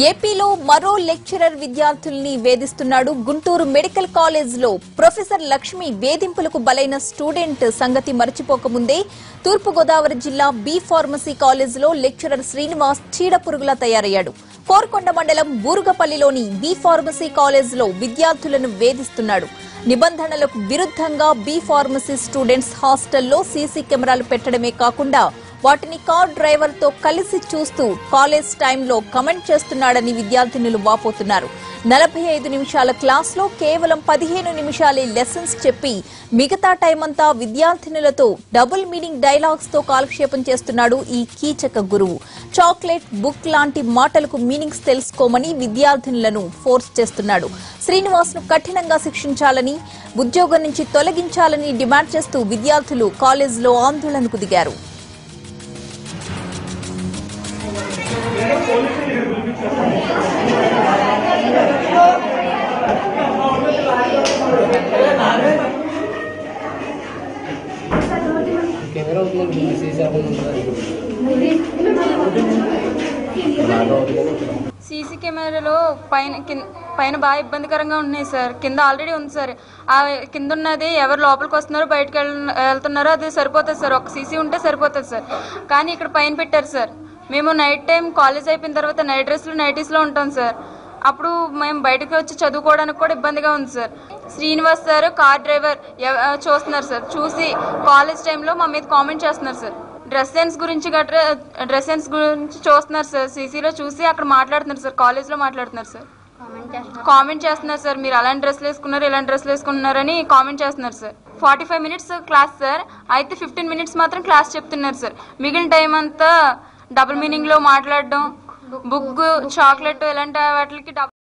ఏపీలో మరో లెక్చరర్ విద్యార్థుల్ని వేధిస్తున్నాడు. గుంటూరు మెడికల్ కాలేజ్లో ప్రొఫెసర్ లక్ష్మి వేధింపులకు బలైన స్టూడెంట్ సంగతి మరచిపోకముందే తూర్పుగోదావరి జిల్లా బి ఫార్మసీ కాలేజ్లో లెక్చరర్ శ్రీనివాస్ చీడపురుగులా తయారయ్యాడు. కోర్కొండ మండలం బూరుగపల్లిలోని బి ఫార్మసీ కాలేజ్లో విద్యార్థులను వేధిస్తున్నాడు. నిబంధనలకు విరుద్ధంగా బి ఫార్మసీ స్టూడెంట్స్ హాస్టల్లో సీసీ కెమెరాలు పెట్టడమే కాకుండా వాటిని కార్ డ్రైవర్ తో కలిసి చూస్తూ కాలేజ్ టైంలో కమెంట్ చేస్తున్నాడని విద్యార్థినులు వాపోతున్నారు. 45 నిమిషాల క్లాస్లో కేవలం 15 నిమిషాలే లెసన్స్ చెప్పి మిగతా టైం అంతా విద్యార్థినులతో డబుల్ మీనింగ్ డైలాగ్స్ తో కాలక్షేపం చేస్తున్నాడు ఈ కీచక గురువు. చాక్లెట్, బుక్ లాంటి మాటలకు మీనింగ్స్ తెలుసుకోమని విద్యార్థినులను ఫోర్స్ చేస్తున్నాడు. శ్రీనివాస్ ను కఠినంగా శిక్షించాలని, ఉద్యోగం నుంచి తొలగించాలని డిమాండ్ చేస్తూ విద్యార్థులు కాలేజీలో ఆందోళనకు దిగారు. సీసీ కెమెరాలో పైన బాగా ఇబ్బందికరంగా ఉన్నాయి సార్. కింద ఆల్రెడీ ఉంది సార్. ఆ కింద ఉన్నది ఎవరు లోపలికి వస్తున్నారో బయటకు వెళ్తున్నారో అది సరిపోతుంది సార్. ఒక సీసీ ఉంటే సరిపోతుంది సార్. కానీ ఇక్కడ పైన పెట్టారు సార్. మేము నైట్ టైం కాలేజ్ అయిపోయిన తర్వాత నైట్ డ్రెస్లు నైటీస్లో ఉంటాం సార్. అప్పుడు మేము బయటకు వచ్చి చదువుకోవడానికి కూడా ఇబ్బందిగా ఉంది sir. Srinivas sir car driver చూస్తున్నారు సార్. చూసి కాలేజ్ టైంలో మా మీద కామెంట్ చేస్తున్నారు సార్. డ్రెస్ సెన్స్ గురించి చూస్తున్నారు సార్. సీసీలో చూసి అక్కడ మాట్లాడుతున్నారు సార్. కాలేజ్లో మాట్లాడుతున్నారు సార్. కామెంట్ చేస్తున్నారు సార్. మీరు అలాంటి డ్రెస్లు వేసుకున్నారు, ఇలాంటి డ్రెస్లు వేసుకున్నారని కామెంట్ చేస్తున్నారు సార్. 45 minutes class sir. అయితే 15 మినిట్స్ మాత్రం క్లాస్ చెప్తున్నారు సార్. మిగిలిన టైం అంతా డబుల్ మీనింగ్ లో మాట్లాడడం, బుక్, చాక్లెట్ ఇలాంటి వాటికి